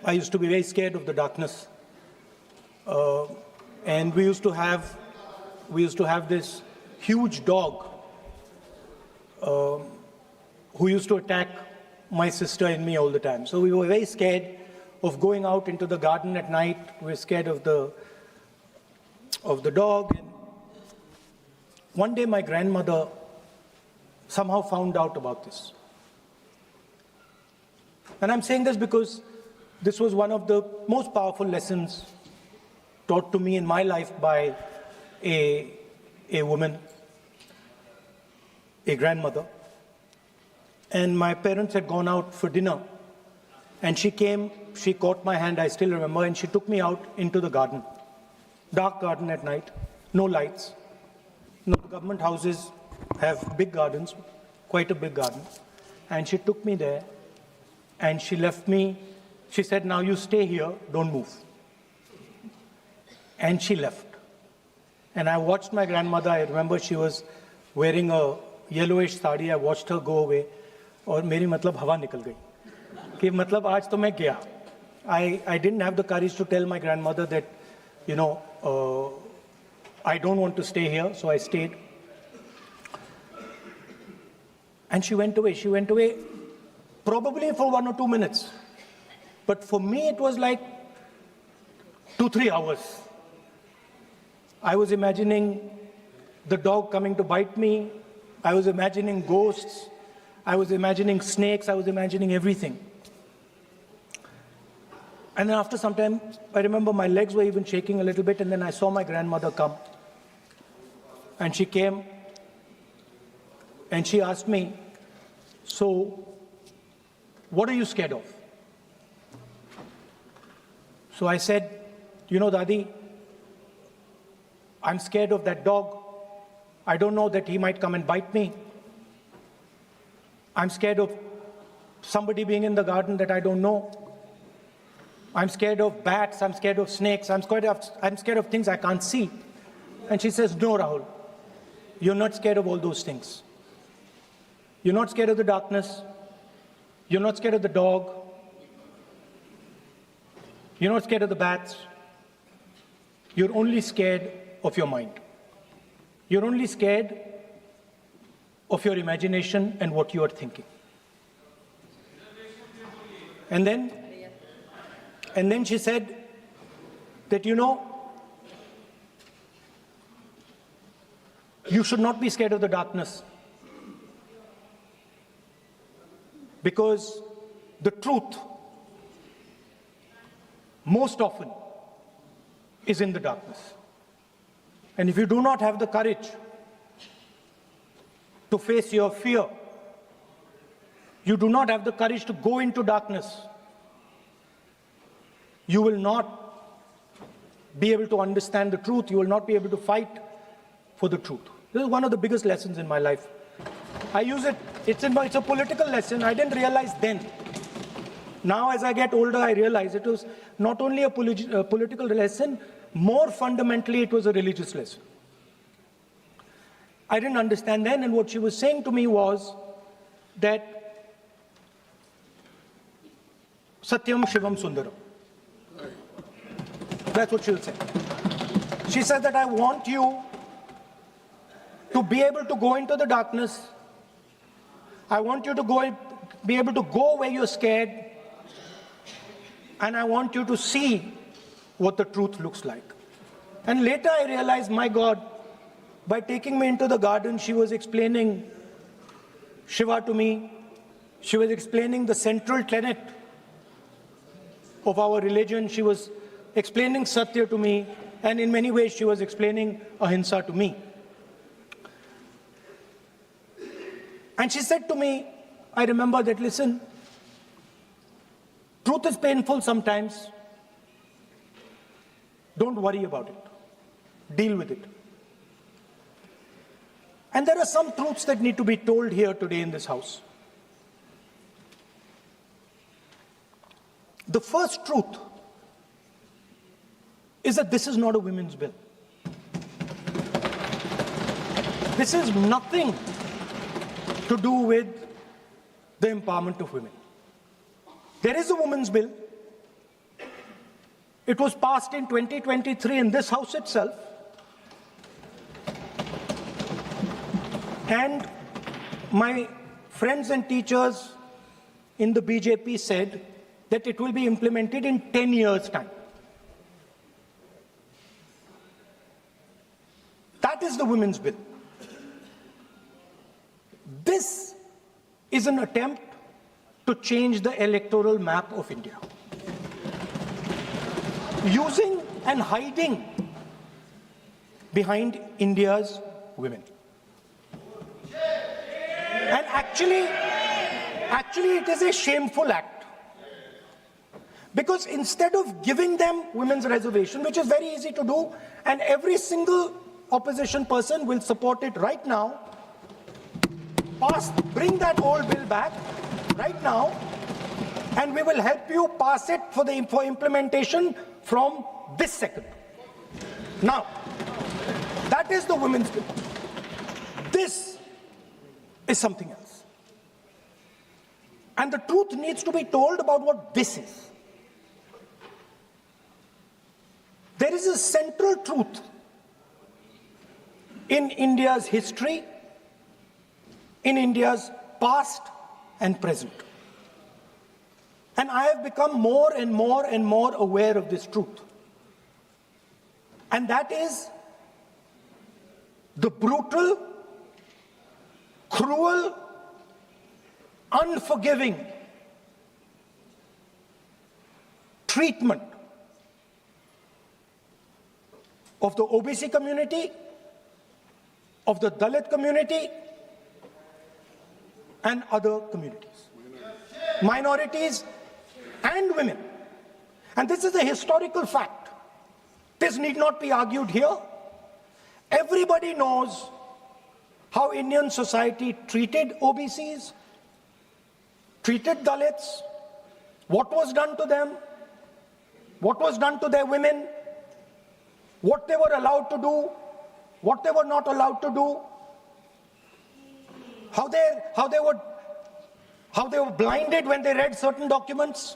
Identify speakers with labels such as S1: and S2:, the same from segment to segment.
S1: I used to be very scared of the darkness. And we used to have this huge dog who used to attack my sister and me all the time. So we were very scared of going out into the garden at night. We were scared of the dog. And one day my grandmother somehow found out about this. And I'm saying this because this was one of the most powerful lessons taught to me in my life by a woman, a grandmother. And my parents had gone out for dinner. And she came, she caught my hand, I still remember, and she took me out into the garden. Dark garden at night, no lights. You know, government houses have big gardens, quite a big garden. And she took me there, and she left me. She said, now you stay here, don't move. And she left. And I watched my grandmother. I remember she was wearing a yellowish sari. I watched her go away. और मेरी मतलब हवा निकल गई कि मतलब आज तो मैं गया. I didn't have the courage to tell my grandmother that, you know, I don't want to stay here, so I stayed. And she went away. She went away probably for 1 or 2 minutes. But for me, it was like 2-3 hours. I was imagining the dog coming to bite me. I was imagining ghosts. I was imagining snakes. I was imagining everything. And then after some time, I remember my legs were even shaking a little bit, and then I saw my grandmother come. And she came, and she asked me, so, what are you scared of? So I said, you know, Dadi, I'm scared of that dog. I don't know that he might come and bite me. I'm scared of somebody being in the garden that I don't know. I'm scared of bats. I'm scared of snakes. I'm scared of things I can't see. And she says, no, Rahul, you're not scared of all those things. You're not scared of the darkness. You're not scared of the dog. You're not scared of the bats. You're only scared of your mind. You're only scared of your imagination and what you are thinking. And then she said that, you know, you should not be scared of the darkness, because the truth most often is in the darkness. And if you do not have the courage to face your fear, you do not have the courage to go into darkness, you will not be able to understand the truth. You will not be able to fight for the truth. This is one of the biggest lessons in my life. I use it, it's a political lesson. I didn't realize then. Now as I get older, I realize it was not only a political lesson, more fundamentally it was a religious lesson. I didn't understand then, and what she was saying to me was that Satyam Shivam Sundaram. That's what she will say. She said that I want you to be able to go into the darkness. I want you to be able to go where you're scared. And I want you to see what the truth looks like. And later I realized, my God, by taking me into the garden, she was explaining Shiva to me. She was explaining the central tenet of our religion. She was explaining Satya to me, and in many ways she was explaining Ahimsa to me. And she said to me, I remember that, listen, truth is painful sometimes. Don't worry about it. Deal with it. And there are some truths that need to be told here today in this house. The first truth is that this is not a women's bill. This is nothing to do with the empowerment of women. There is a women's bill, It was passed in 2023 in this House itself. And my friends and teachers in the BJP said that it will be implemented in 10 years' time. That is the women's bill. This is an attempt to change the electoral map of India, using and hiding behind India's women. And actually it is a shameful act. Because instead of giving them women's reservation, which is very easy to do, and every single opposition person will support it right now, bring that old bill back right now, and we will help you pass it for implementation from this second. Now, that is the women's bill. This is something else. And the truth needs to be told about what this is. There is a central truth in India's history, in India's past and present. And I have become more and more and more aware of this truth. And that is the brutal, cruel, unforgiving treatment of the OBC community, of the Dalit community, and other communities, minorities and women. And this is a historical fact. This need not be argued here. Everybody knows how Indian society treated OBCs, treated Dalits, what was done to them, what was done to their women, what they were allowed to do, what they were not allowed to do, how they were blinded when they read certain documents,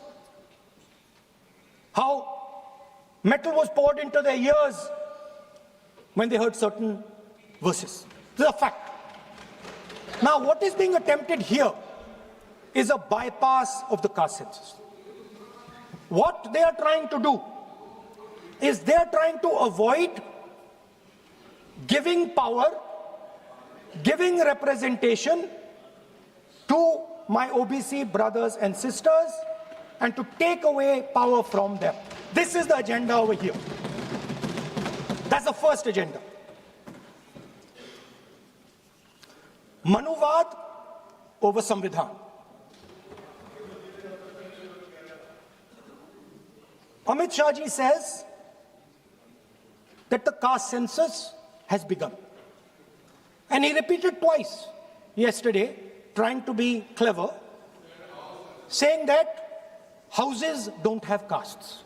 S1: how metal was poured into their ears when they heard certain verses. This is a fact. Now, what is being attempted here is a bypass of the caste census. What they are trying to do is they are trying to avoid giving power, giving representation to my OBC brothers and sisters, and to take away power from them. This is the agenda over here. That's the first agenda. Manuvad over Samvidhan. Amit Shah ji says that the caste census has begun. And he repeated twice yesterday, trying to be clever, saying that houses don't have castes.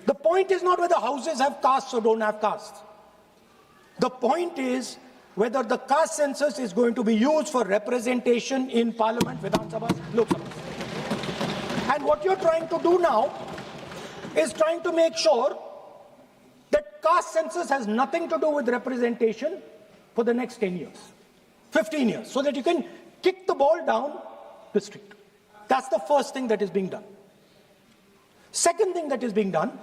S1: The point is not whether houses have castes or don't have castes. The point is whether the caste census is going to be used for representation in Parliament, Vidhan Sabha, Lok Sabha. And what you're trying to do now is trying to make sure that caste census has nothing to do with representation for the next 10 years, 15 years, so that you can kick the ball down the street. That's the first thing that is being done. Second thing that is being done,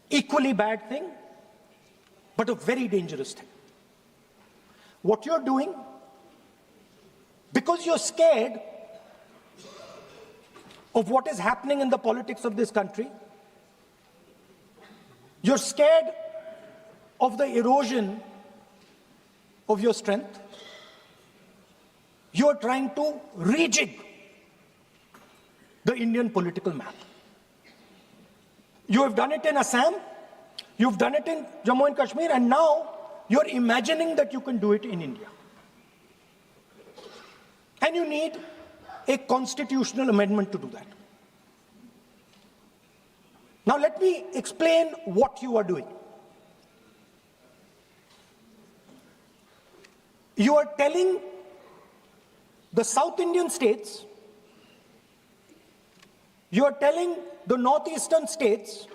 S1: equally bad thing, but a very dangerous thing. What you're doing, because you're scared of what is happening in the politics of this country, you're scared of the erosion of your strength, you're trying to rejig the Indian political map. You have done it in Assam, you've done it in Jammu and Kashmir, and now you're imagining that you can do it in India. And you need a constitutional amendment to do that. Now let me explain what you are doing. You are telling the South Indian states You're telling the northeastern states,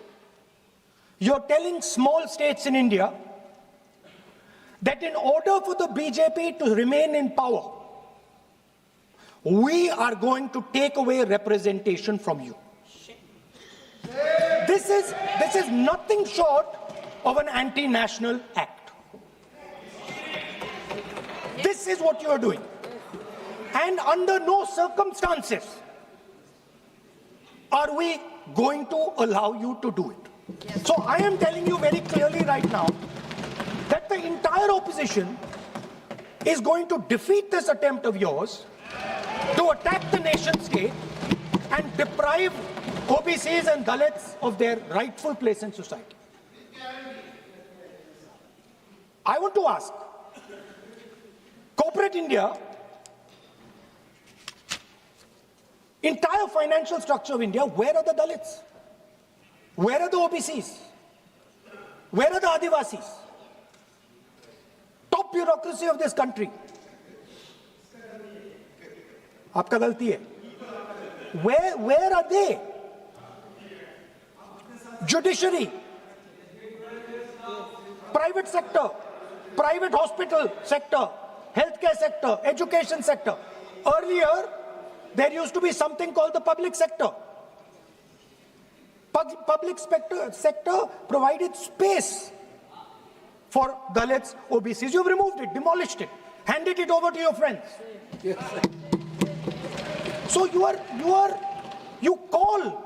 S1: you're telling small states in India that in order for the BJP to remain in power, we are going to take away representation from you. This is nothing short of an anti-national act. This is what you are doing. And under no circumstances are we going to allow you to do it. So I am telling you very clearly right now that the entire opposition is going to defeat this attempt of yours to attack the nation state and deprive OBCs and Dalits of their rightful place in society. I want to ask, corporate India, entire financial structure of India, where are the Dalits? Where are the OBCs? Where are the Adivasis? Top bureaucracy of this country. आपका गलती है. Where are they? Judiciary, private sector, private hospital sector, healthcare sector, education sector. Earlier, there used to be something called the public sector. Public sector provided space for Dalits, OBCs. You've removed it, demolished it, handed it over to your friends. Yes. So you call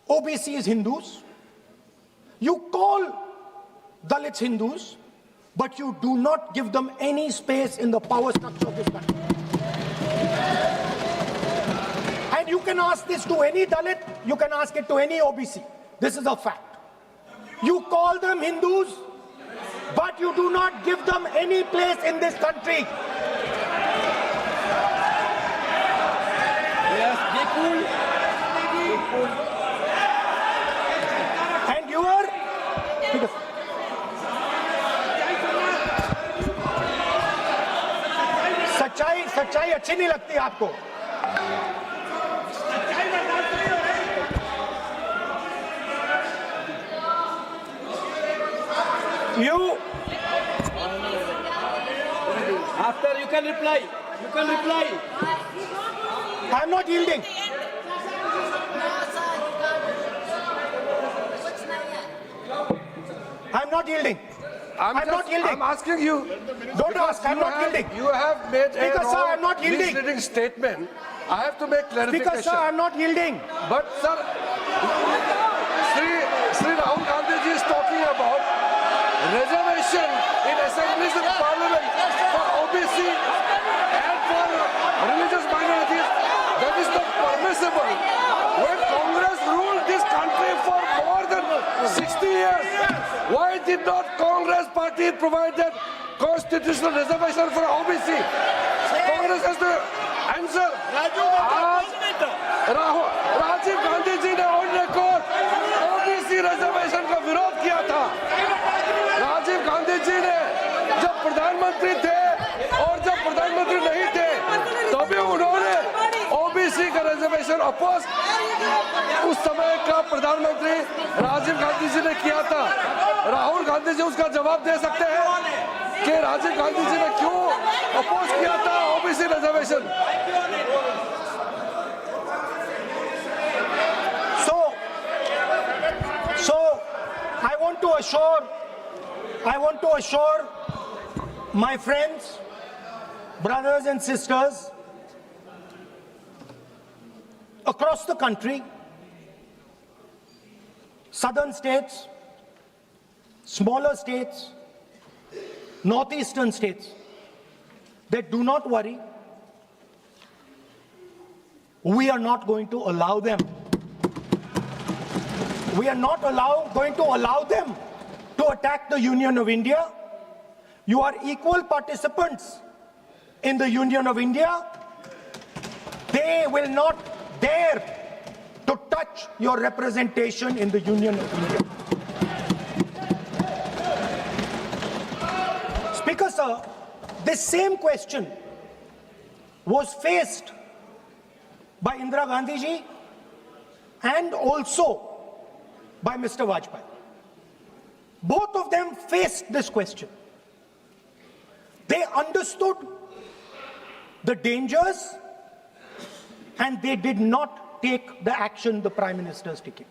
S1: OBCs Hindus, you call Dalits Hindus, but you do not give them any space in the power structure of this country. And you can ask this to any Dalit, you can ask it to any OBC. This is a fact. You call them Hindus, but you do not give them any place in this country.
S2: Yes, be cool. Be cool.
S1: And you are... सच्चाई अच्छी नहीं लगती आपको. You
S2: After you can reply. You can reply.
S1: I'm not yielding. I'm not yielding. I'm not yielding.
S3: I'm asking you.
S1: Don't ask. I'm not yielding.
S3: You have made
S1: Speaker,
S3: a
S1: sir, I'm not yielding.
S3: misleading statement. I have to make clarification.
S1: Speaker, sir, I'm not yielding.
S3: But sir, Sri Rahul Gandhi ji is talking about reservation in assemblies and parliament for OBC and for religious minorities. That is not permissible. When Congress ruled this country for more than 60 years, why did not Congress party provide that constitutional reservation for OBC? Congress has to answer. Rajiv Gandhi ji ने on record OBC reservation का विरोध किया था. राजीव गांधी जी ने जब प्रधानमंत्री थे और जब प्रधानमंत्री नहीं थे तभी उन्होंने ओबीसी का रिजर्वेशन अपोज उस समय का प्रधानमंत्री राजीव गांधी जी ने किया था. राहुल गांधी जी उसका जवाब दे सकते हैं कि राजीव गांधी जी ने क्यों अपोज किया था OBC reservation.
S1: So I want to assure my friends, brothers and sisters across the country, southern states, smaller states, northeastern states, that do not worry, we are not going to allow them. We are not going to allow them to attack the Union of India. You are equal participants in the Union of India. They will not dare to touch your representation in the Union of India. Speaker, sir, this same question was faced by Indira Gandhi ji and also by Mr. Vajpayee. Both of them faced this question. They understood the dangers and they did not take the action the Prime Minister is taking.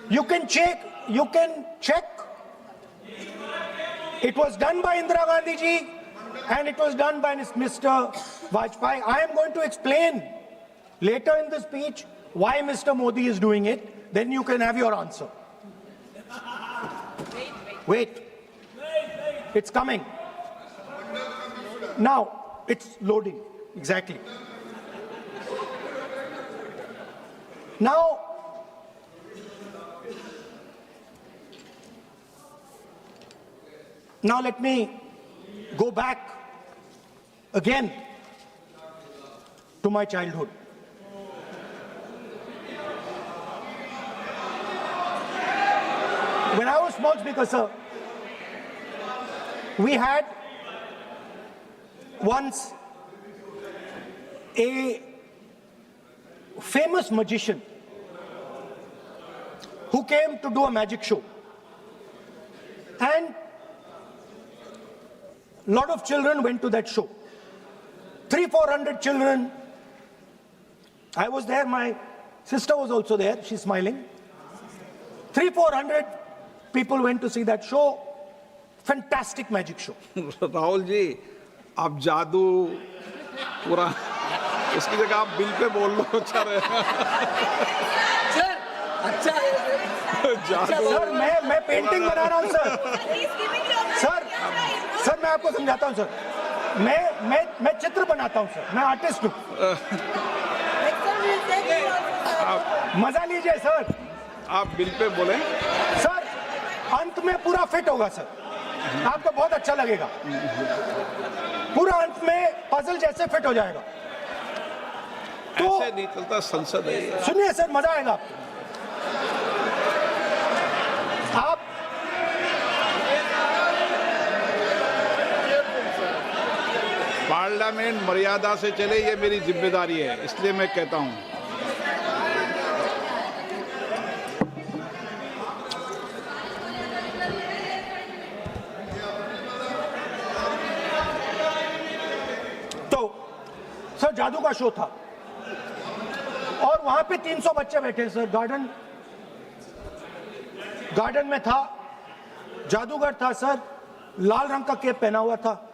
S1: You can check. It was done by Indira Gandhi ji and it was done by Mr. Vajpayee. I am going to explain later in the speech why Mr. Modi is doing it. Then you can have your answer. Wait. It's coming. Now, it's loading. Exactly. Now, let me go back again to my childhood. When I was small speaker, sir, we had once a famous magician who came to do a magic show. And a lot of children went to that show. 300-400 children. I was there, my sister was also there, she's smiling. 300-400 people went to see that show. Fantastic magic show.
S4: Rahul ji, आप जादू पूरा इसकी जगह आप bill pay बोल लो, अच्छा रहेगा।
S2: Sir, अच्छा है।
S4: जादू
S1: सर, मैं पेंटिंग बना रहा हूँ सर। सर, मैं आपको समझाता हूँ सर। मैं चित्र बनाता हूँ सर। मैं आर्टिस्ट हूँ। मजा लीजिए सर।
S4: आप बिल पे बोले।
S1: सर, अंत में पूरा फिट होगा सर। आपको बहुत अच्छा लगेगा। पूरा अंत में पजल जैसे फिट हो जाएगा। तो
S4: ऐसे नहीं चलता, संसद है।
S1: सुनिए सर, मजा आएगा आपको।
S4: पार्लियामेंट मर्यादा से चले, ये मेरी जिम्मेदारी है, इसलिए मैं कहता हूं।
S1: तो सर, जादू का शो था और वहां पे 300 बच्चे बैठे सर। गार्डन में था। जादूगर था सर, लाल रंग का कैप पहना हुआ था।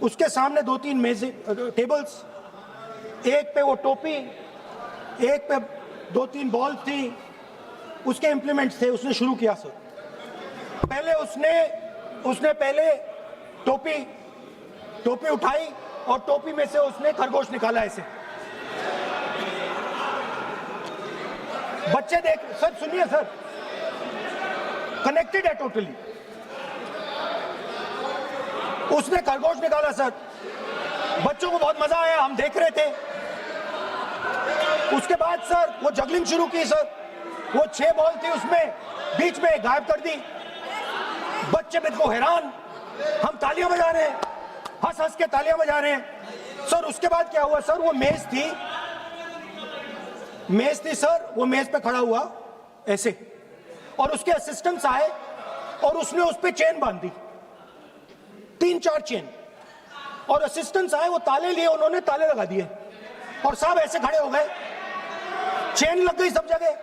S1: उसके सामने 2-3 मेजें, टेबल्स, एक पे वो टोपी, एक पे 2-3 बॉल थी, उसके इंप्लीमेंट्स थे। उसने शुरू किया सर। पहले उसने पहले टोपी उठाई और टोपी में से उसने खरगोश निकाला ऐसे। बच्चे देख, सर सुनिए सर, कनेक्टेड है टोटली। उसने खरगोश निकाला सर। बच्चों को बहुत मजा आया, हम देख रहे थे। उसके बाद सर वो जगलिंग शुरू की सर। वो 6 बॉल थी, उसमें बीच में गायब कर दी। बच्चे बिल्कुल हैरान। हम तालियां बजा रहे हैं, हंस हंस के तालियां बजा रहे हैं सर। उसके बाद क्या हुआ सर, वो मेज थी सर। वो मेज पे खड़ा हुआ ऐसे और उसके असिस्टेंट्स आए और उसने उस पे चेन बांध दी, 3-4 चेन। और असिस्टेंट्स आए, वो ताले लिए, उन्होंने ताले लगा दिए और साहब ऐसे खड़े हो गए। चेन लग गई सब जगह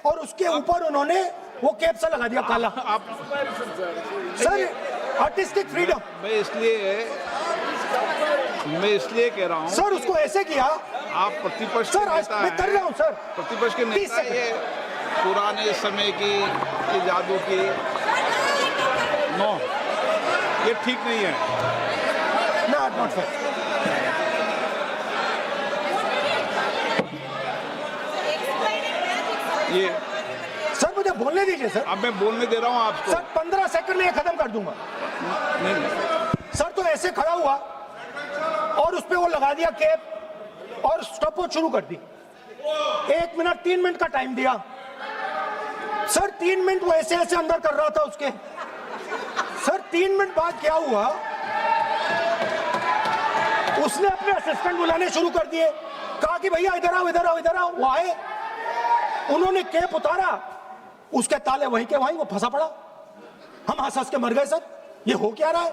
S1: और उसके ऊपर उन्होंने वो कैप सा लगा दिया काला। Sir, artistic freedom.
S4: मैं इसलिए कह रहा हूं
S1: सर, उसको ऐसे किया।
S4: आप प्रतिपक्ष
S1: सर, आज मैं कर रहा हूं सर।
S4: प्रतिपक्ष के नेता, ये पुराने समय की ये जादू की नो, ये ठीक नहीं है।
S1: Not fair.
S4: ये
S1: सर, मुझे बोलने दीजिए सर।
S4: अब मैं बोलने दे रहा हूं आपको।
S1: सर, 15 सेकंड में ये खत्म कर दूंगा।
S4: नहीं।
S1: सर, तो ऐसे खड़ा हुआ और उस पे वो लगा दिया कैप और स्टॉपवॉच शुरू कर दी। 1 मिनट 3 मिनट का टाइम दिया सर। 3 मिनट वो ऐसे ऐसे अंदर कर रहा था उसके। सर, 3 मिनट बाद क्या हुआ, उसने अपने असिस्टेंट बुलाने शुरू कर दिए, कहा कि भैया इधर आओ इधर आओ इधर आओ। वो आए, उन्होंने केप उतारा, उसके ताले वहीं के वहीं, वो फंसा पड़ा। हम हंस हंस के मर गए सर, ये हो क्या रहा है?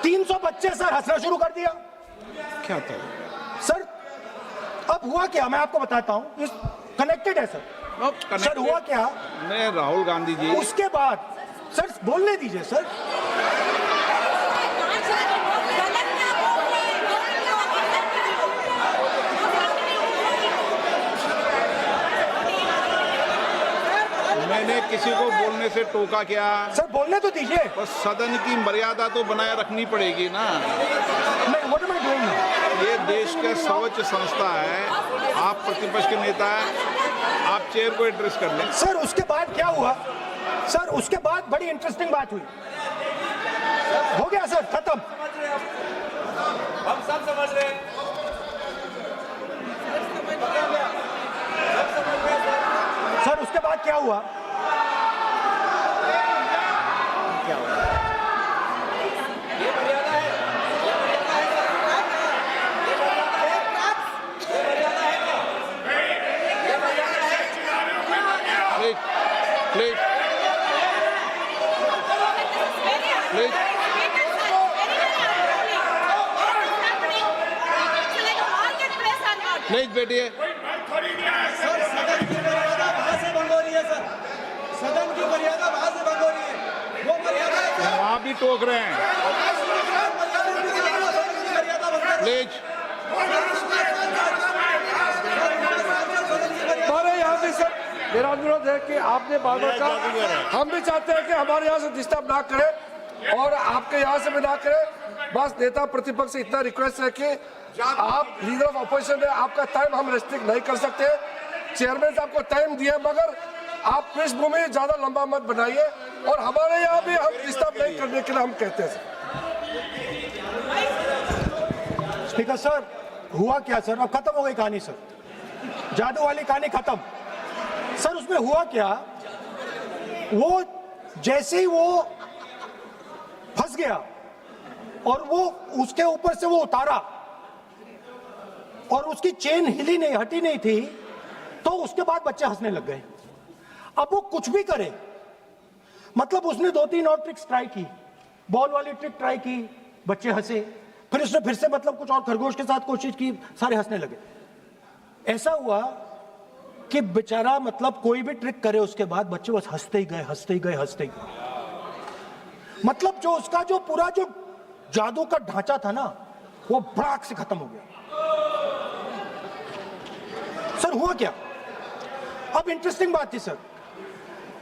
S1: 300 बच्चे सर हंसना शुरू कर दिया।
S4: क्या था
S1: सर अब हुआ क्या, मैं आपको बताता हूं, कनेक्टेड है सर। सर हुआ क्या,
S4: मैं राहुल गांधी जी,
S1: उसके बाद सर बोलने दीजिए सर।
S4: मैंने किसी को बोलने से टोका क्या?
S1: सर बोलने तो दीजिए।
S4: बस सदन की मर्यादा तो बनाए रखनी पड़ेगी ना।
S1: What am I doing?
S4: ये देश का सर्वोच्च संस्था है, आप प्रतिपक्ष के नेता हैं, आप चेयर को एड्रेस कर लें।
S1: सर उसके बाद क्या हुआ सर, उसके बाद बड़ी इंटरेस्टिंग बात हुई। हो गया सर, खत्म।
S2: हम सब समझ रहे हैं।
S1: सर उसके बाद क्या हुआ,
S2: ये मर्यादा है, ये मर्यादा है सर, ये मर्यादा है, ये मर्यादा है।
S4: प्लीज प्लीज प्लीज प्लीज बैठिए।
S5: सदन की मर्यादा वहां से भंग हो रही है सर, सदन की मर्यादा वहां से भंग हो रही है, वो मर्यादा
S4: वहाँ भी टोक रहे हैं। प्लीज
S3: हमारे यहाँ भी सर मेरा अनुरोध है कि आपने बार बार कहा, हम भी चाहते हैं कि हमारे यहाँ से डिस्टर्ब ना करें और आपके यहाँ से भी ना करें। बस नेता प्रतिपक्ष से इतना रिक्वेस्ट है कि आप लीडर ऑफ अपोजिशन है, आपका टाइम हम रेस्ट्रिक्ट नहीं कर सकते। चेयरमैन आपको टाइम दिया, मगर आप पृष्ठभूमि ज्यादा लंबा मत बनाइए और हमारे यहाँ भी हम डिस्टर्ब नहीं करने के लिए हम कहते हैं।
S1: स्पीकर सर हुआ क्या सर, अब खत्म हो गई कहानी सर, जादू वाली कहानी खत्म। सर उसमें हुआ क्या, वो जैसे ही वो फंस गया और वो उसके ऊपर से वो उतारा और उसकी चेन हिली नहीं, हटी नहीं थी, तो उसके बाद बच्चे हंसने लग गए। अब वो कुछ भी करे, मतलब उसने 2-3 और ट्रिक्स ट्राई की, बॉल वाली ट्रिक ट्राई की, बच्चे हंसे, फिर उसने फिर से मतलब कुछ और खरगोश के साथ कोशिश की, सारे हंसने लगे। ऐसा हुआ कि बेचारा मतलब कोई भी ट्रिक करे उसके बाद बच्चे बस हंसते ही गए, हंसते ही गए, हंसते ही गए। मतलब जो उसका जो पूरा जो जादू का ढांचा था ना, वो भड़ाक से खत्म हो गया। सर हुआ क्या, अब इंटरेस्टिंग बात थी सर,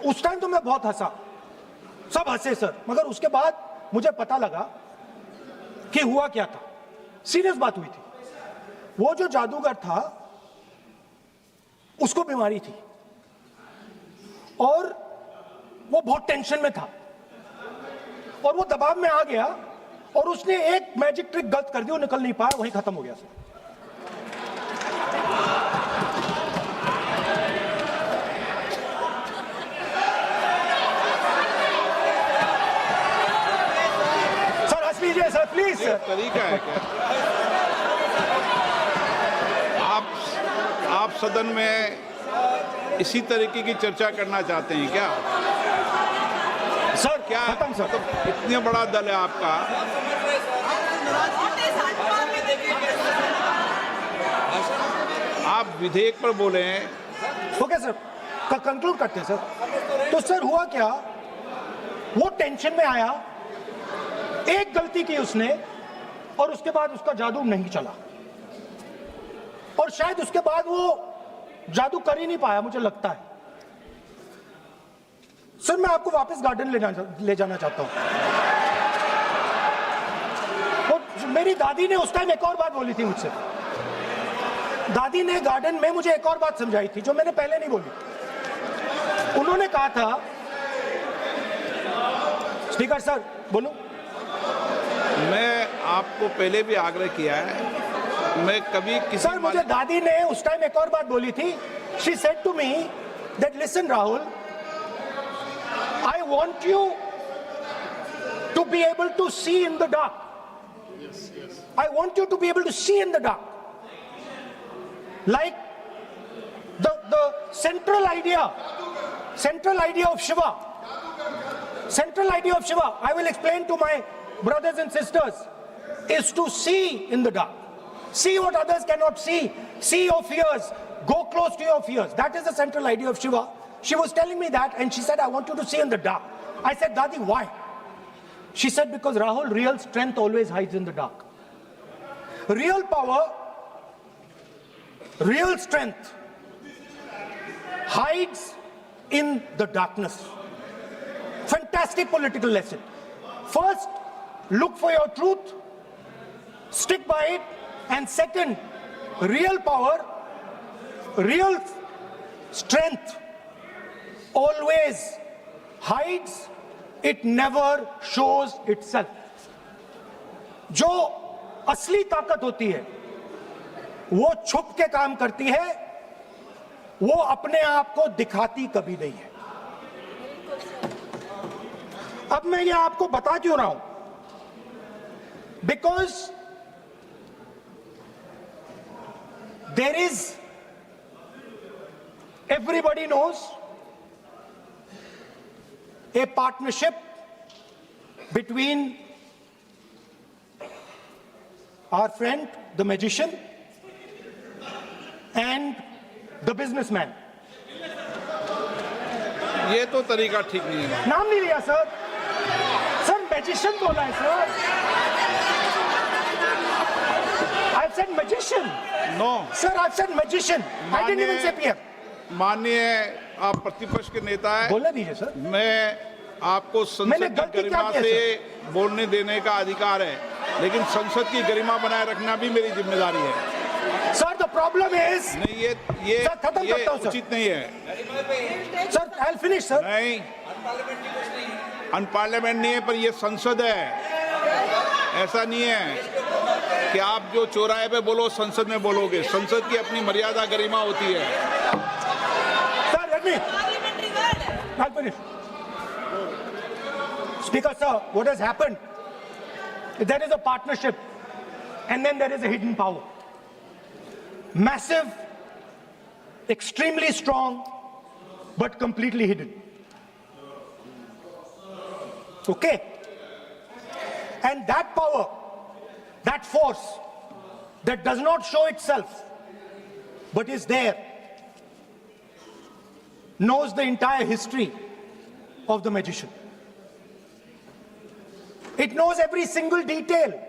S1: उस टाइम तो मैं बहुत हंसा, सब हंसे सर, मगर उसके बाद मुझे पता लगा कि हुआ क्या था। सीरियस बात हुई थी। वो जो जादूगर था उसको बीमारी थी और वो बहुत टेंशन में था और वो दबाव में आ गया और उसने एक मैजिक ट्रिक गलत कर दी, वो निकल नहीं पाया, वहीं खत्म हो गया सर। सर हंस लीजिए सर, प्लीज
S4: ये
S1: सर।
S4: तरीका है क्या? आप सदन में इसी तरीके की चर्चा करना चाहते हैं क्या?
S1: सर
S4: क्या
S1: खत्म सर।
S4: मतलब इतना बड़ा दल है आपका, आप विधेयक पर बोले हैं।
S1: ओके सर, कंक्लूड करते हैं सर। तो सर हुआ क्या, वो टेंशन में आया, एक गलती की उसने और उसके बाद उसका जादू नहीं चला और शायद उसके बाद वो जादू कर ही नहीं पाया, मुझे लगता है। सर मैं आपको वापस गार्डन ले जाना चाहता हूं। और मेरी दादी ने उस टाइम एक और बात बोली थी मुझसे, दादी ने गार्डन में मुझे एक और बात समझाई थी जो मैंने पहले नहीं बोली। उन्होंने कहा था, स्पीकर सर बोलूं?
S4: मैं आपको पहले भी आग्रह किया है, मैं कभी किसी
S1: सर मुझे दादी ने उस टाइम एक और बात बोली थी। She said to me that listen Rahul, I want you to be able to see in the dark. I want you to be able to see in the dark. Like the central idea of Shiva. Central idea of Shiva, I will explain to my brothers and sisters, is to see in the dark. See what others cannot see. See your fears. Go close to your fears. That is the central idea of Shiva. She was telling me that and she said, I want you to see in the dark. I said, Dadi, why? She said, because Rahul, real strength always hides in the dark. Real power, real strength hides in the darkness. Fantastic political lesson. First, look for your truth, stick by it, and second, real power, real strength always hides, it never shows itself. जो असली ताकत होती है वो छुप के काम करती है, वो अपने आप को दिखाती कभी नहीं है. अब मैं ये आपको बता क्यों रहा हूं? Because there is, everybody knows, a partnership between our friend, the magician, and the businessman.
S4: ये तो तरीका ठीक नहीं है.
S1: नाम नहीं लिया सर. सर मैजिशियन बोला है sir. I've said magician.
S4: No.
S1: Sir, I've said magician. I didn't even say PM.
S4: माननीय आप प्रतिपक्ष के नेता हैं.
S1: बोलने दीजिए सर.
S4: मैं आपको
S1: मैंने
S4: संसद की
S1: गलती क्या
S4: गरिमा
S1: की है,
S4: से बोलने देने का अधिकार है, लेकिन संसद की गरिमा बनाए रखना भी मेरी जिम्मेदारी है.
S1: Sir, the problem is.
S4: नहीं, ये
S1: सर, खत्म करता हूं, सर.
S4: उचित नहीं है.
S1: Sir, I'll finish, sir.
S4: नहीं, अनपार्लियामेंट नहीं है, पर ये संसद है. ऐसा नहीं है कि आप जो चौराहे पे बोलो संसद में बोलोगे. संसद की अपनी मर्यादा गरिमा होती है.
S1: Sir, let me. I'll finish. Speaker, sir, what has happened? There is a partnership, and then there is a hidden power. Massive, extremely strong, but completely hidden. Okay? And that power, that force, that does not show itself, but is there, knows the entire history of the magician. It knows every single detail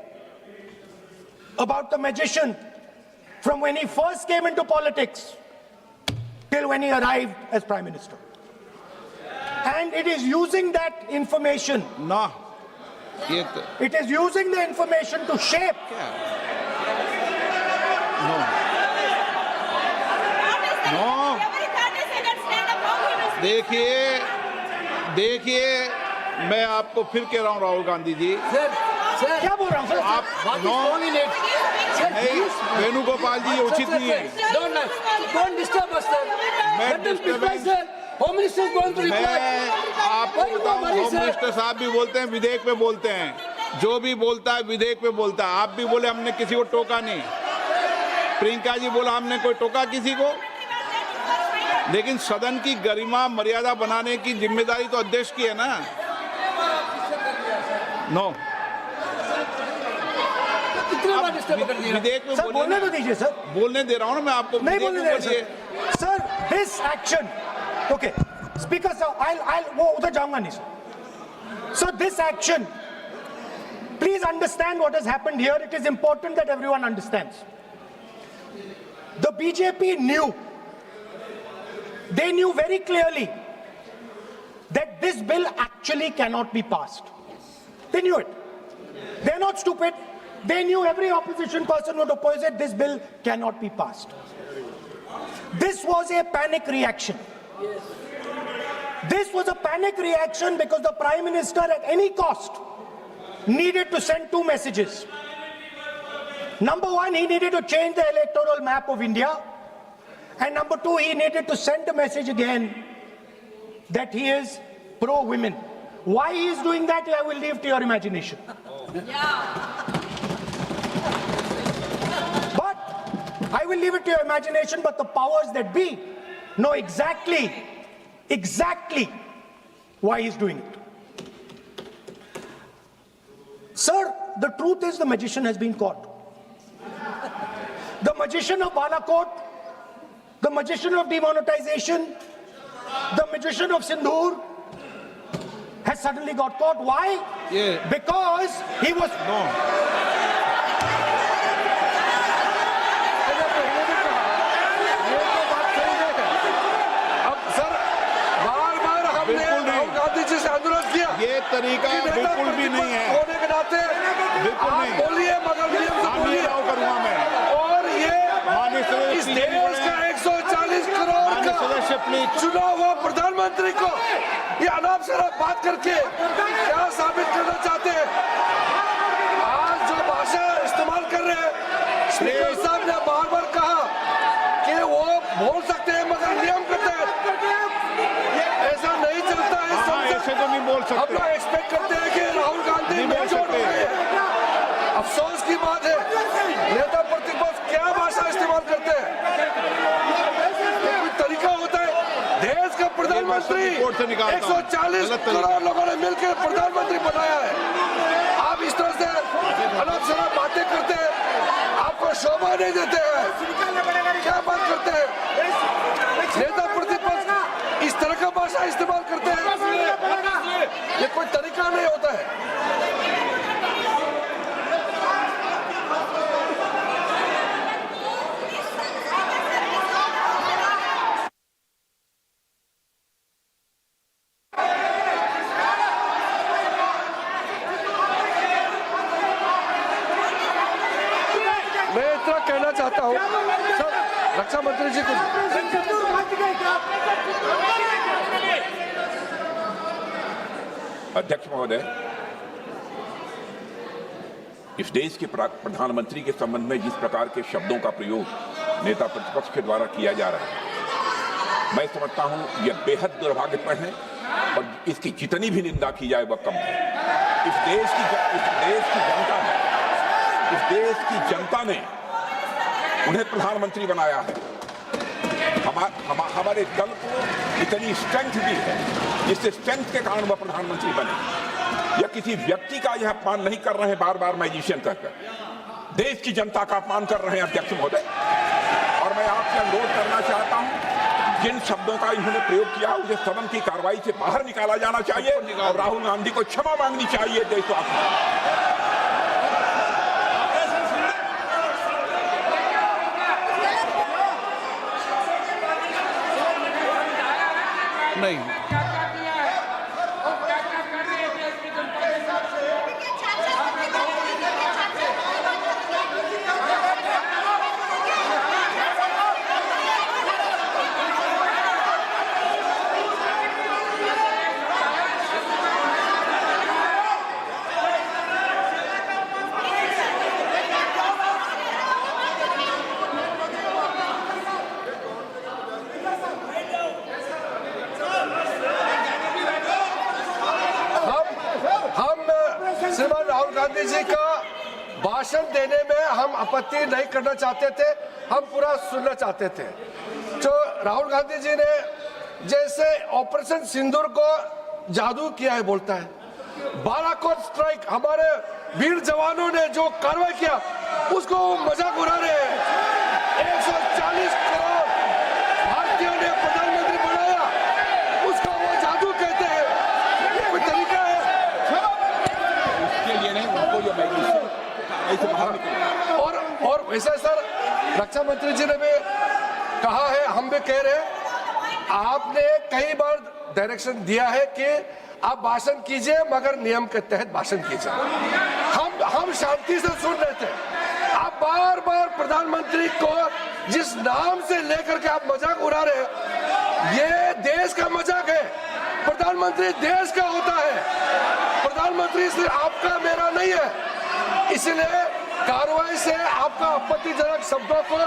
S1: about the magician from when he first came into politics till when he arrived as Prime Minister. And it is using that information,
S4: ना, ये तो
S1: it is using the information to shape.
S4: No, no. देखिए, मैं आपको फिर कह रहा हूँ राहुल गांधी जी,
S1: क्या बोल रहा हूँ सर?
S4: आप नो, नहीं, वेणुगोपाल जी, ये उचित नहीं है.
S6: Don't disturb us, sir. Let them reply, sir. Home Minister is going to reply.
S4: मैं आपको बताऊं, होम मिनिस्टर साहब भी बोलते हैं, विधेयक पे बोलते हैं. जो भी बोलता है विधेयक पे बोलता है. आप भी बोले हमने किसी को टोका नहीं. प्रियंका जी बोला हमने कोई टोका किसी को. लेकिन सदन की गरिमा मर्यादा बनाने की जिम्मेदारी तो अध्यक्ष की है ना. नो,
S6: कितने बार disturb कर दिया?
S4: विधेयक में
S1: सर बोलने तो दीजिए सर.
S4: बोलने दे रहा हूँ ना मैं आपको.
S1: नहीं बोलने
S4: विधेयक
S1: दे
S4: में
S1: रहे
S4: बोलिए.
S1: Sir. Sir, this action, okay, Speaker sir, I'll वो उधर जाऊंगा नहीं sir. So this action, please understand what has happened here. It is important that everyone understands. The BJP knew, they knew very clearly that this bill actually cannot be passed. They knew it. They're not stupid. They knew every opposition person would oppose it. This bill cannot be passed. This was a panic reaction. This was a panic reaction because the Prime Minister at any cost needed to send two messages. Number one, he needed to change the electoral map of India. And number two, he needed to send a message again that he is pro-women. Why he is doing that, I will leave to your imagination. I will leave it to your imagination, but the powers that be know exactly why he's doing it. Sir, the truth is the magician has been caught. The magician of Balakot, the magician of demonetization, the magician of Sindhur has suddenly got caught. Why?
S4: Yeah.
S1: Because he was...
S3: अब sir बार-बार हमने
S4: बिल्कुल नहीं।
S3: राहुल गांधी जी से अनुरोध किया
S4: ये तरीका
S3: कि नेता
S4: बिल्कुल भी नहीं है।
S3: होने के नाते
S4: बिल्कुल
S3: आप
S4: नहीं।
S3: बोलिए मगर नियम से
S4: हाँ,
S3: बोलिए।
S4: नहीं करूंगा मैं।
S3: और ये
S4: माननीय सदस्य
S3: इस
S4: प्लीज
S3: देश का 140 करोड़
S4: माननीय
S3: का
S4: सदस्य प्लीज
S3: चुना हुआ प्रधानमंत्री को ये अनाप शराब बात करके क्या साबित करना चाहते हैं? आज जो भाषा इस्तेमाल कर रहे हैं, स्पीकर साहब ने बार-बार कहा कि वो बोल सकते हैं मगर नियम के तहत ऐसा नहीं चलता है।
S4: हाँ, ऐसे तो नहीं बोल
S3: हम
S4: सकते।
S3: लोग एक्सपेक्ट करते हैं कि राहुल गांधी
S4: नहीं बोल
S3: मेच्योर हो
S4: सकते।
S3: गए हैं। अफसोस की बात है नेता प्रतिपक्ष क्या भाषा इस्तेमाल करते हैं। ये कोई तरीका होता है? देश का प्रधानमंत्री
S4: कोर्ट से निकालता हूं।
S3: 140
S4: गलत तरीका।
S3: करोड़ लोगों ने मिलकर प्रधानमंत्री बनाया है। आप इस तरह से अलग सलग बातें करते हैं, आपको शोभा नहीं देते हैं। क्या बात करते हैं? नेता प्रतिपक्ष इस तरह का भाषा इस्तेमाल करते हैं, ये कोई तरीका नहीं होता है। मैं इतना कहना चाहता हूँ सर, रक्षा मंत्री जी को
S7: अध्यक्ष महोदय, इस देश के प्रधानमंत्री के संबंध में जिस प्रकार के शब्दों का प्रयोग नेता प्रतिपक्ष के द्वारा किया जा रहा है, मैं समझता हूं यह बेहद दुर्भाग्यपूर्ण है और इसकी जितनी भी निंदा की जाए वह कम है। इस देश की जनता ने उन्हें प्रधानमंत्री बनाया है। हमारे दल को इतनी स्ट्रेंथ दी है जिससे स्ट्रेंथ के कारण वह प्रधानमंत्री बने। यह किसी व्यक्ति का यह अपमान नहीं कर रहे हैं बार बार मैजिशियन कहकर, देश की जनता का अपमान कर रहे हैं अध्यक्ष महोदय। और मैं आपसे अनुरोध करना चाहता हूं, जिन शब्दों का इन्होंने प्रयोग किया उसे सदन की कार्रवाई से बाहर निकाला जाना चाहिए और राहुल गांधी को क्षमा मांगनी चाहिए देशवासियों।
S4: नहीं
S3: श्रीमान राहुल गांधी जी का भाषण देने में हम आपत्ति नहीं करना चाहते थे, हम पूरा सुनना चाहते थे। जो राहुल गांधी जी ने जैसे ऑपरेशन सिंदूर को जादू किया है बोलता है, बालाकोट स्ट्राइक हमारे वीर जवानों ने जो कार्रवाई किया उसको मजाक उड़ा रहे हैं। 140 करोड़ भारतीयों ने प्रधानमंत्री बनाया, उसको वो जादू कहते हैं। ये कोई तरीका है? और वैसे सर रक्षा मंत्री जी ने भी कहा है, हम भी कह रहे हैं, आपने कई बार डायरेक्शन दिया है कि आप भाषण कीजिए मगर नियम के तहत भाषण कीजिए। हम शांति से सुन रहे थे, आप बार बार प्रधानमंत्री को जिस नाम से लेकर के आप मजाक उड़ा रहे हैं, ये देश का मजाक है। प्रधानमंत्री देश का होता है, प्रधानमंत्री सिर्फ आपका मेरा नहीं है। इसलिए कार्रवाई से आपका आपत्तिजनक शब्दों को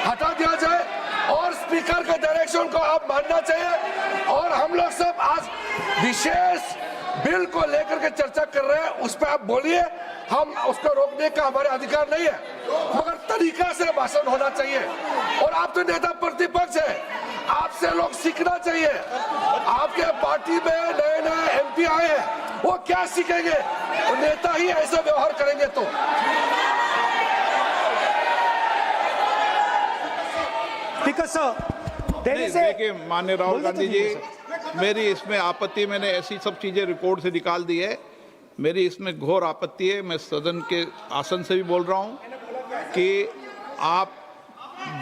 S3: हटा दिया जाए और स्पीकर के डायरेक्शन को आप मानना चाहिए। और हम लोग सब आज विशेष बिल को लेकर के चर्चा कर रहे हैं, उस पर आप बोलिए, हम उसको रोकने का हमारे अधिकार नहीं है, मगर तरीका से भाषण होना चाहिए। और आप तो नेता प्रतिपक्ष है, आपसे लोग सीखना चाहिए। आपके पार्टी में नए नए एमपी आए हैं, वो क्या सीखेंगे? वो नेता ही ऐसा व्यवहार करेंगे तो।
S1: Speaker sir, there
S4: नहीं,
S1: is a
S4: देखिए माननीय राहुल
S1: बोल
S4: गांधी
S1: दीजिए
S4: जी, मेरी इसमें आपत्ति, मैंने ऐसी सब चीजें रिकॉर्ड से निकाल दी है। मेरी इसमें घोर आपत्ति है। मैं सदन के आसन से भी बोल रहा हूं कि आप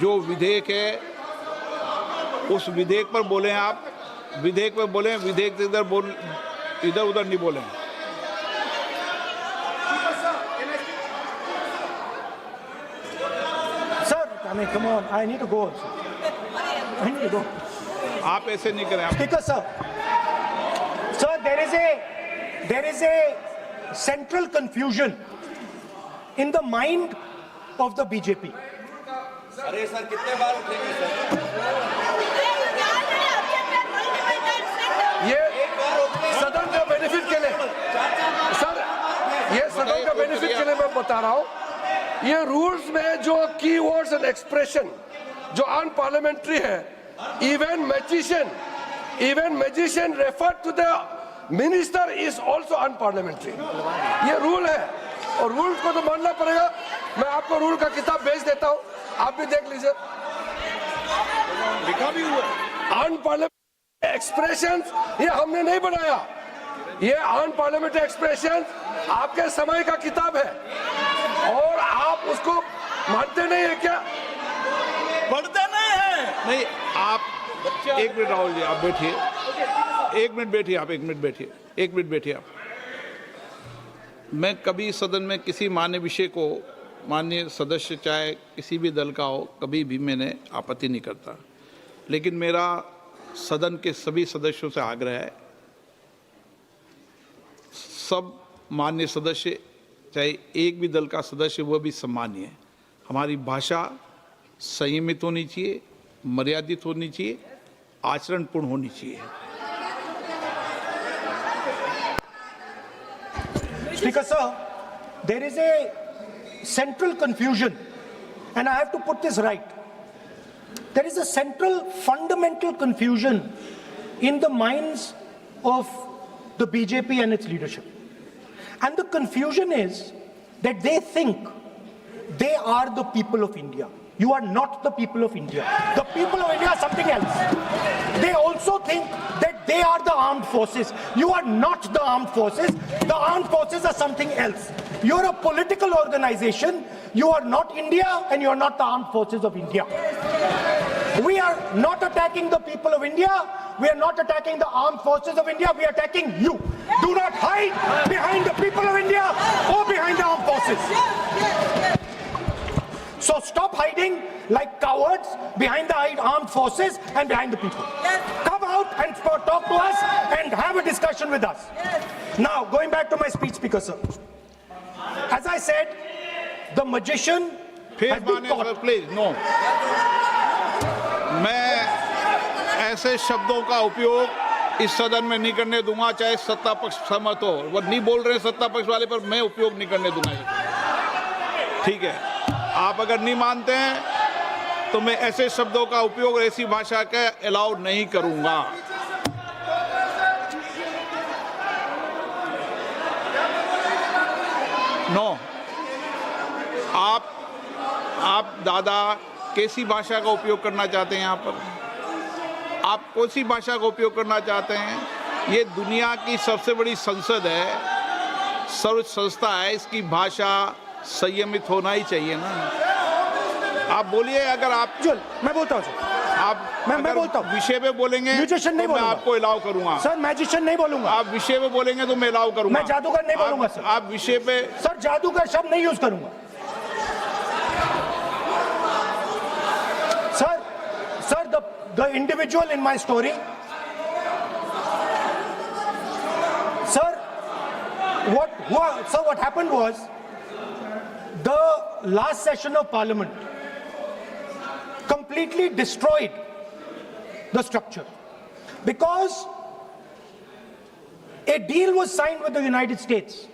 S4: जो विधेयक है उस विधेयक पर बोले, आप विधेयक पर बोले, विधेयक इधर उधर नहीं बोले।
S1: sir, I mean, come on, I need to go also. I need to go.
S4: आप ऐसे नहीं करें। आप
S1: Speaker sir, sir, there is a central confusion in the mind of the BJP.
S2: अरे सर कितने बार उठेंगे सर?
S3: ये सदन का बेनिफिट के लिए सर, ये सदन का बेनिफिट के लिए मैं बता रहा हूँ, ये रूल्स में जो कीवर्ड्स एंड एक्सप्रेशन जो अनपार्लियामेंट्री है, even magician refer to the minister is also unparliamentary. ये रूल है और रूल्स को तो मानना पड़ेगा। मैं आपको रूल का किताब भेज देता हूँ, आप भी देख लीजिए।
S4: लिखा भी हुआ
S3: अनपार्लियामेंट्री एक्सप्रेशंस ये हमने नहीं बनाया, ये अनपार्लियामेंट्री एक्सप्रेशंस आपके समय का किताब है और आप उसको मानते नहीं है क्या?
S2: पढ़ते नहीं है।
S4: नहीं। आप एक मिनट राहुल जी, आप बैठिए, एक मिनट बैठिए, आप एक मिनट बैठिए, एक मिनट बैठिए आप। मैं कभी सदन में किसी मान्य विषय को, माननीय सदस्य चाहे किसी भी दल का हो, कभी भी मैंने आपत्ति नहीं करता। लेकिन मेरा सदन के सभी सदस्यों से आग्रह है, सब माननीय सदस्य चाहे एक भी दल का सदस्य, वह भी सम्मानीय है। हमारी भाषा संयमित होनी चाहिए, मर्यादित होनी चाहिए, आचरणपूर्ण होनी चाहिए।
S1: Speaker sir, there is a central confusion, and I have to put this right. There is a central fundamental confusion in the minds of the BJP and its leadership. And the confusion is that they think they are the people of India. You are not the people of India. The people of India are something else. They also think that they are the armed forces. You are not the armed forces. The armed forces are something else. You're a political organization. You are not India and you are not the armed forces of India. We are not attacking the people of India. We are not attacking the armed forces of India. We are attacking you. Do not hide behind the people of India or behind the armed forces. So stop hiding like cowards behind the armed forces and behind the people. Come out and talk to us and have a discussion with us. Now, going back to my speech, Speaker sir. As I said, the magician has been caught.
S4: Please no. मैं ऐसे शब्दों का उपयोग इस सदन में नहीं करने दूंगा, चाहे सत्ता पक्ष सहमत हो। वो नहीं बोल रहे सत्ता पक्ष वाले, पर मैं उपयोग नहीं करने दूंगा। ठीक है, आप अगर नहीं मानते हैं तो मैं ऐसे शब्दों का उपयोग, ऐसी भाषा का अलाउ नहीं करूंगा। नो। आप दादा कैसी भाषा का उपयोग करना चाहते हैं? यहाँ पर आप कौन सी भाषा का उपयोग करना चाहते हैं? ये दुनिया की सबसे बड़ी संसद है, सर्वोच्च संस्था है, इसकी भाषा संयमित होना ही चाहिए ना। आप बोलिए, अगर आप
S1: चल, मैं बोलता हूँ सर।
S4: आप
S1: मैं बोलता हूँ।
S4: विषय पे बोलेंगे
S1: म्यूजिशियन नहीं
S4: तो मैं
S1: बोलूंगा।
S4: आपको अलाउ करूंगा।
S1: सर, मैजिशियन नहीं बोलूंगा।
S4: आप विषय पे बोलेंगे तो मैं अलाउ करूंगा।
S1: मैं जादूगर नहीं बोलूंगा सर।
S4: आप विषय पे
S1: सर, जादूगर शब्द नहीं यूज करूंगा। Sir, the individual in my story, sir, what happened was, the last session of Parliament completely destroyed the structure because a deal was signed with the United States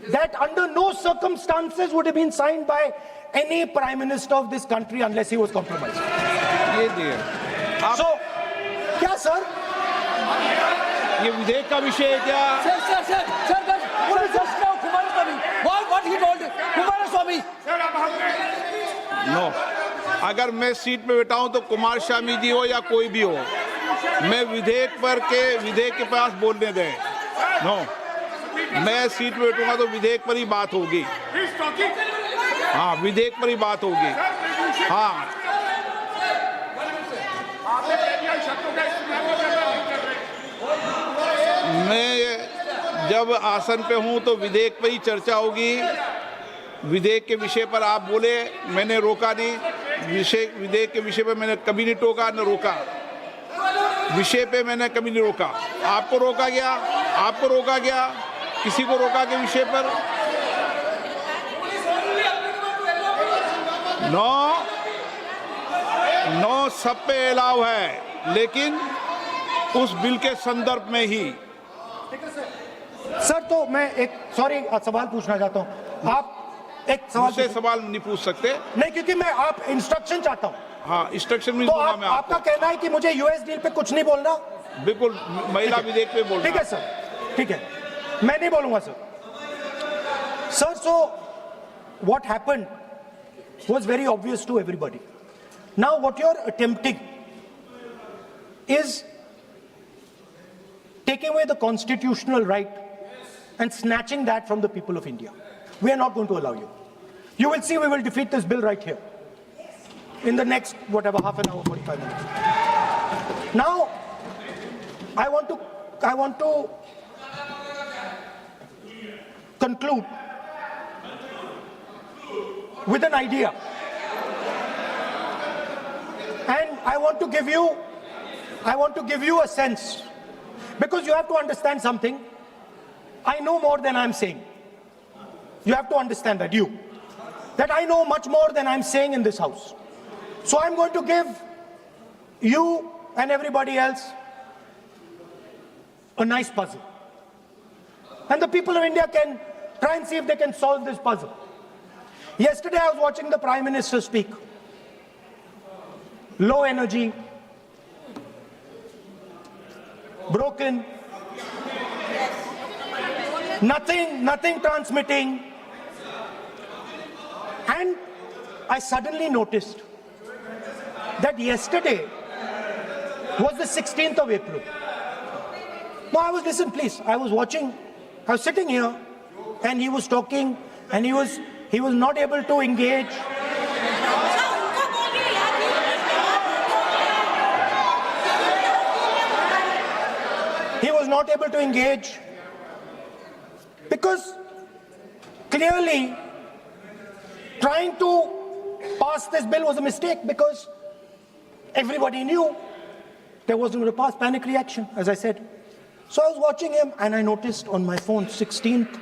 S1: that under no circumstances would have been signed by any prime minister of this country unless he was compromised.
S4: ये दिए आप
S1: So, क्या sir?
S4: ये विधेयक का विषय है क्या?
S6: Sir, just now, Kumaraswamy. What he told Kumaraswamy?
S4: No, अगर मैं सीट पे बैठा हूं तो कुमार स्वामी जी हो या कोई भी हो, मैं विधेयक के पास बोलने दें। नो, मैं सीट पे बैठूंगा तो विधेयक पर ही बात होगी। हाँ, विधेयक पर ही बात होगी। हाँ, मैं जब आसन पे हूं तो विधेयक पर ही चर्चा होगी। विधेयक के विषय पर आप बोले, मैंने रोका नहीं। विधेयक के विषय पे मैंने कभी नहीं टोका न रोका। विषय पे मैंने कभी नहीं रोका। आपको रोका गया, किसी को रोका के विषय पर? नो, सब पे अलाउ है, लेकिन उस बिल के संदर्भ में ही।
S1: सर, तो मैं एक सवाल पूछना चाहता हूं। आप एक
S4: मुझसे सवाल नहीं पूछ सकते।
S1: नहीं, क्योंकि मैं आप इंस्ट्रक्शन चाहता हूं।
S4: हाँ, इंस्ट्रक्शन मिल
S1: तो
S4: दूंगा मैं
S1: आपका
S4: आपको।
S1: कहना है कि मुझे यूएस डील पे कुछ नहीं बोलना?
S4: बिल्कुल, महिला विधेयक पे बोलना।
S1: ठीक है सर, ठीक है, मैं नहीं बोलूंगा sir. Sir, so what happened was very obvious to everybody. Now what you're attempting is taking away the constitutional right and snatching that from the people of India. We are not going to allow you. You will see we will defeat this bill right here in the next, whatever, half an hour, 45 minutes. Now, I want to conclude with an idea. And I want to give you a sense, because you have to understand something. I know more than I'm saying. You have to understand that I know much more than I'm saying in this house. So I'm going to give you and everybody else a nice puzzle. And the people of India can try and see if they can solve this puzzle. Yesterday I was watching the Prime Minister speak. Low energy, broken, nothing transmitting. And I suddenly noticed that yesterday was the 16th of April. No, I was sitting here and he was talking and he was not able to engage. He was not able to engage because clearly trying to pass this bill was a mistake, because everybody knew there wasn't going to pass. Panic reaction, as I said. So I was watching him and I noticed on my phone 16th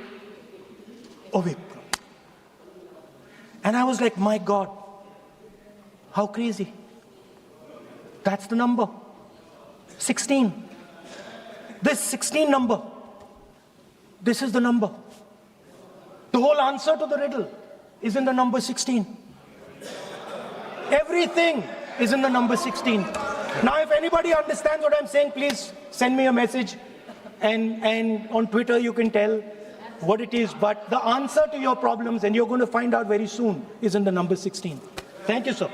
S1: of April. And I was like, my God, how crazy. That's the number. 16. This 16 number. This is the number. The whole answer to the riddle is in the number 16. Everything is in the number 16. Now, if anybody understands what I'm saying, please send me a message. And on Twitter, you can tell what it is. But the answer to your problems, and you're going to find out very soon, is in the number 16. Thank you, sir.